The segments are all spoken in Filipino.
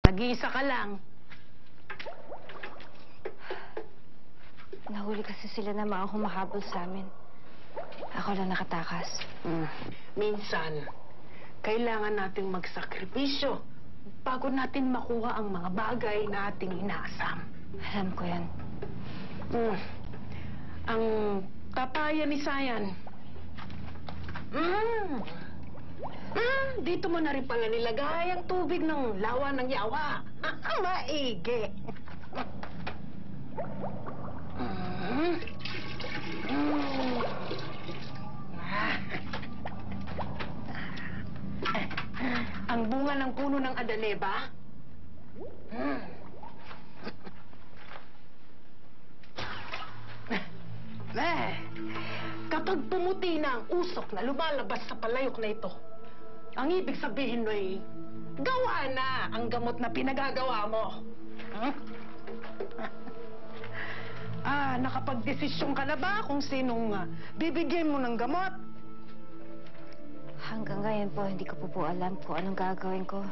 Nag-iisa ka lang. Nahuli kasi sila na mga humahabol sa amin. Ako lang nakatakas. Minsan, kailangan nating magsakripisyo bago natin makuha ang mga bagay na ating inaasam. Alam ko yan. Ang papaya ni Sayan. Dito mo na rin pala nilagay ang tubig ng lawa ng yawa. Maigi. Ang bunga ng puno ng adaneba. Kapag pumuti na ang usok na lumalabas sa palayok na ito, ang ibig sabihin mo ay gawa na ang gamot na pinagagawa mo. Nakapagdesisyon ka na ba kung sinong bibigyan mo ng gamot? Hanggang ngayon po, hindi ko po alam kung anong gagawin ko.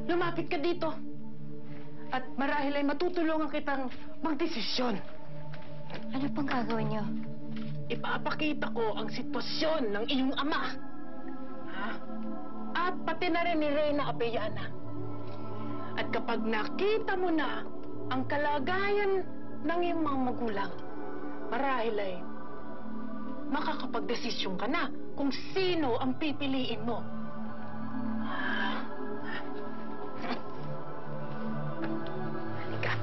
Lumapit ka dito. At marahil ay matutulungan kitang magdesisyon. Ano pang gagawin niyo? Ipapakita ko ang sitwasyon ng iyong ama. At pati na rin ni Reyna Apellana. At kapag nakita mo na ang kalagayan ng iyong mga magulang, marahil ay makakapagdesisyon ka na kung sino ang pipiliin mo. Halika.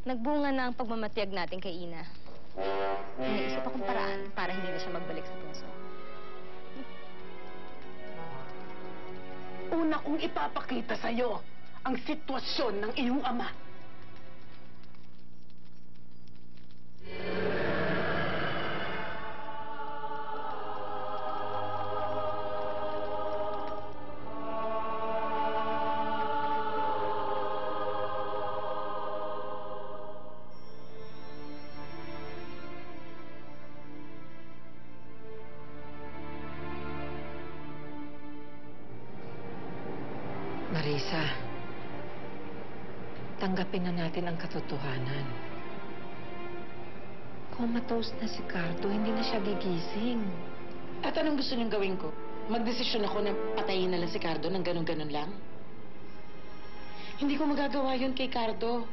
Nagbunga na ang pagmamatiyag natin kay Ina. Naisip akong paraan para hindi na siya magbalik sa puso. Una kong ipapakita sa'yo ang sitwasyon ng iyong ama. Marisa, tanggapin na natin ang katotohanan. Comatose na si Cardo, hindi na siya gigising. At anong gusto niyong gawin ko? Magdesisyon ako na patayin na lang si Cardo ng ganun-ganun lang? Hindi ko magagawa yun kay Cardo.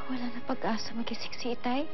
Wala na pag-asa magising si Itay.